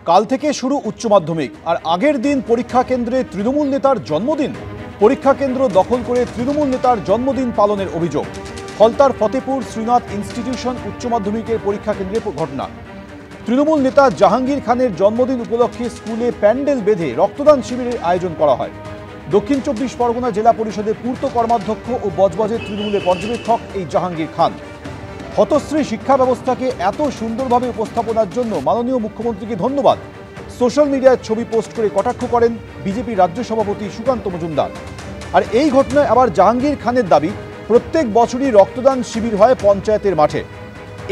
কাল থেকে শুরু উচ্চ মাধ্যমিক আর আগের দিন পরীক্ষা কেন্দ্রে তৃণমূল নেতার জন্মদিন। পরীক্ষা কেন্দ্র দখল করে তৃণমূল নেতার জন্মদিন পালনের অভিযোগ। ফলতার ফতেপুর শ্রীনাথ ইনস্টিটিউশন উচ্চ মাধ্যমিকের পরীক্ষা কেন্দ্রে ঘটনা। তৃণমূল নেতা জাহাঙ্গীর খানের জন্মদিন উপলক্ষে স্কুলে প্যান্ডেল বেঁধে রক্তদান শিবিরের আয়োজন করা হয়। দক্ষিণ ২৪ পরগনা জেলা পরিষদের পূর্ত কর্মাধ্যক্ষ ও বজবজের তৃণমূলের পর্যবেক্ষক এই জাহাঙ্গীর খান। হতশ্রী শিক্ষা ব্যবস্থাকে এত সুন্দরভাবে উপস্থাপনার জন্য মাননীয় মুখ্যমন্ত্রীকে ধন্যবাদ। সোশ্যাল মিডিয়ায় ছবি পোস্ট করে কটাক্ষ করেন বিজেপি রাজ্য সভাপতি সুকান্ত মজুমদার। আর এই ঘটনায় আবার জাহাঙ্গীর খানের দাবি, প্রত্যেক বছরই রক্তদান শিবির হয় পঞ্চায়েতের মাঠে।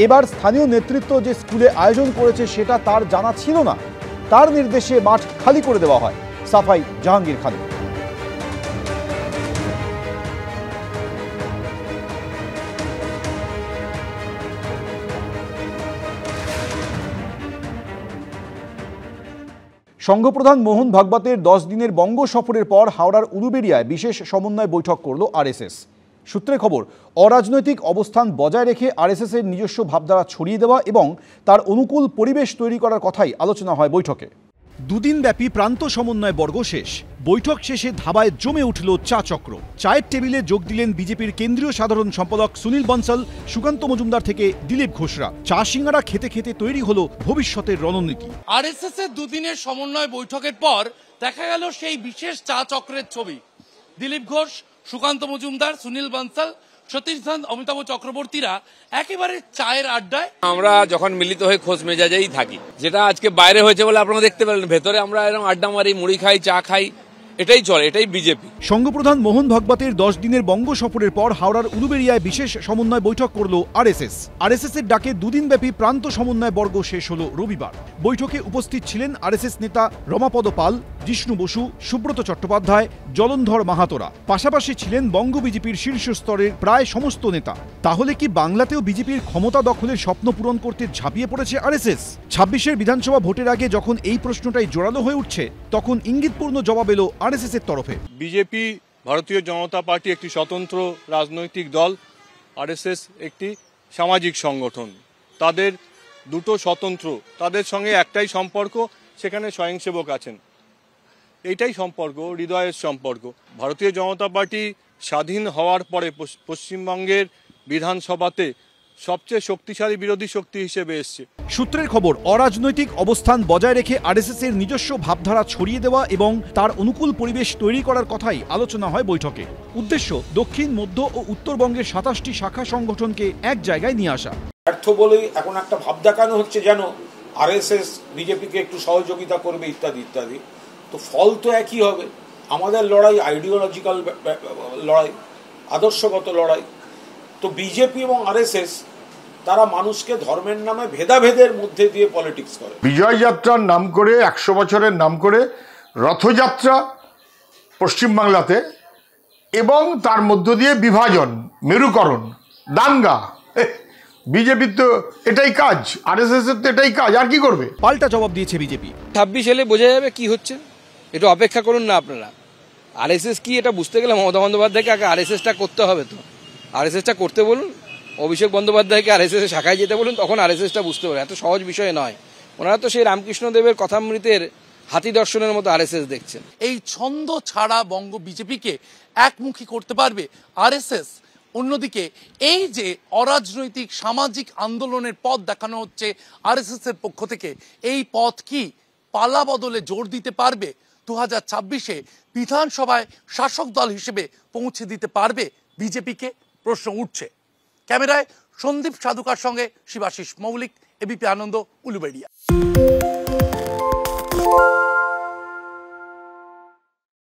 এবার স্থানীয় নেতৃত্ব যে স্কুলে আয়োজন করেছে সেটা তার জানা ছিল না, তার নির্দেশে মাঠ খালি করে দেওয়া হয়। সাফাই জাহাঙ্গীর খানের। সংঘপ্রধান মোহন ভাগবতের 10 দিনের বঙ্গ সফরের পর হাওড়ার উলুবেড়িয়ায় বিশেষ সমন্বয় বৈঠক করল আরএসএস। সূত্রে খবর, অরাজনৈতিক অবস্থান বজায় রেখে আরএসএস এর নিজস্ব ভাবধারা ছড়িয়ে দেওয়া এবং তার অনুকূল পরিবেশ তৈরি করার কথাই আলোচনা হয় বৈঠকে। দুদিনব্যাপী প্রান্ত সমন্বয় বর্গ শেষ। বৈঠক শেষে ধাবায় জমে উঠল চা চক্র। চায়ের টেবিলে যোগ দিলেন বিজেপির কেন্দ্রীয় সাধারণ সম্পাদক সুনীল বনসাল, সুকান্ত মজুমদার থেকে দিলীপ ঘোষরা। চা সিঙ্গারা খেতে খেতে তৈরি হলো ভবিষ্যতের রণনীতি। আরএসএস এর দুদিনের সমন্বয় বৈঠকের পর দেখা গেল সেই বিশেষ চা চক্রের ছবি। দিলীপ ঘোষ, সুকান্ত মজুমদার, সুনীল বনসাল, সতীশ ধন, অমিতাভ চক্রবর্তীরা একেবারে চায়ের আড্ডায়। আমরা যখন মিলিত হয়ে খোঁজ মেজাজেই থাকি, যেটা আজকে বাইরে হয়েছে বলে আপনারা দেখতে পেলেন, ভেতরে আমরা এরকম আড্ডা মারি, মুড়ি খাই, চা খাই, এটাই চলে, এটাই বিজেপি। সংঘপ্রধান মোহন ভাগবতের 10 দিনের বঙ্গ সফরের পর হাওড়ার উলুবেড়িয়ায় বিশেষ সমন্বয় বৈঠক করল আরএসএস। আরএসএস এর ডাকে দুদিনব্যাপী প্রান্ত সমন্বয় বর্গ শেষ হল রবিবার। বৈঠকে উপস্থিত ছিলেন আরএসএস নেতা রমাপদ পাল, জিষ্ণু বসু, সুব্রত চট্টোপাধ্যায়, জলন্ধর মাহাতোরা। পাশাপাশি ছিলেন বঙ্গ বিজেপির শীর্ষস্তরের প্রায় সমস্ত নেতা। তাহলে কি বাংলাতেও বিজেপির ক্ষমতা দখলের স্বপ্ন পূরণ করতে ঝাঁপিয়ে পড়েছে আরএসএস? 26-এর বিধানসভা ভোটের আগে যখন এই প্রশ্নটাই জোরালো হয়ে উঠছে, তখন ইঙ্গিতপূর্ণ জবাব এলো আরএসএস এর তরফে। বিজেপি ভারতীয় জনতা পার্টি একটি স্বতন্ত্র রাজনৈতিক দল, আরএসএস একটি সামাজিক সংগঠন। তাদের দুটো স্বতন্ত্র, তাদের সঙ্গে একটাই সম্পর্ক, সেখানে স্বয়ংসেবক আছেন। এইটাই সম্পর্ক, হৃদয়ের সম্পর্ক। ভারতীয় জনতা পার্টি স্বাধীন হওয়ার পরে পশ্চিমবঙ্গের বিধানসভাতে সবচেয়ে শক্তিশালী বিরোধী শক্তি হিসেবে এসছে। সূত্রের খবর, অরাজনৈতিক অবস্থান বজায় রেখে আরএসএস এর নিজস্ব ভাবধারা ছড়িয়ে দেওয়া এবং তার অনুকূল পরিবেশ তৈরি করার কথাই আলোচনা হয় বৈঠকে। উদ্দেশ্য, দক্ষিণ, মধ্য ও উত্তরবঙ্গের 27টি শাখা সংগঠনকে এক জায়গায় নিয়ে আসা। ব্যর্থ বলেই এখন একটা ভাব দেখানো হচ্ছে যেন আরএসএস বিজেপিকে একটু সহযোগিতা করবে ইত্যাদি ইত্যাদি। তো ফল তো একই হবে। আমাদের লড়াই আইডিওলজিক্যাল লড়াই, আদর্শগত লড়াই। তো বিজেপি এবং আরএসএস তারা মানুষকে ধর্মের নামে ভেদাভেদের মধ্যে দিয়ে পলিটিক্স করে। বিজয় যাত্রার নাম করে, 100 বছরের নাম করে রথযাত্রা পশ্চিমবাংলাতে, এবং তার মধ্য দিয়ে বিভাজন, মেরুকরণ, দাঙ্গা। বিজেপির তো এটাই কাজ, আরএসএস এর তো এটাই কাজ, আর কি করবে? পাল্টা জবাব দিয়েছে বিজেপি। 26 এলে বোঝা যাবে কি হচ্ছে, একটু অপেক্ষা করুন না আপনারা। আরএসএস কি এটা বুঝতে গেলে মমতা বন্দ্যোপাধ্যায়কে আগে আরএসএসটা করতে হবে। তো আরএসএসটা করতে বলুন, অভিষেক বন্দ্যোপাধ্যায়কে আরএসএস এর শাখায় যেতে বলুন, তখন আরএসএসটা বুঝতে পারে। এত সহজ বিষয় নয়। ওনারা তো সেই রামকৃষ্ণদেবের কথামৃতের হাতি দর্শনের মতো আরএসএস দেখছেন। এই ছন্দ ছাড়া বঙ্গ বিজেপিকে একমুখী করতে পারবে আরএসএস। অন্যদিকে এই যে অরাজনৈতিক সামাজিক আন্দোলনের পথ দেখানো হচ্ছে আরএসএস এর পক্ষ থেকে, এই পথ কি পালা বদলে জোর দিতে পারবে? 2026-এ বিধানসভায় শাসক দল হিসেবে পৌঁছে দিতে পারবে বিজেপিকে? প্রশ্ন উঠছে। ক্যামেরায় সন্দীপ সাধুকার সঙ্গে শিবাশিস মৌলিক, এবিপি আনন্দ, উলুবেড়িয়া।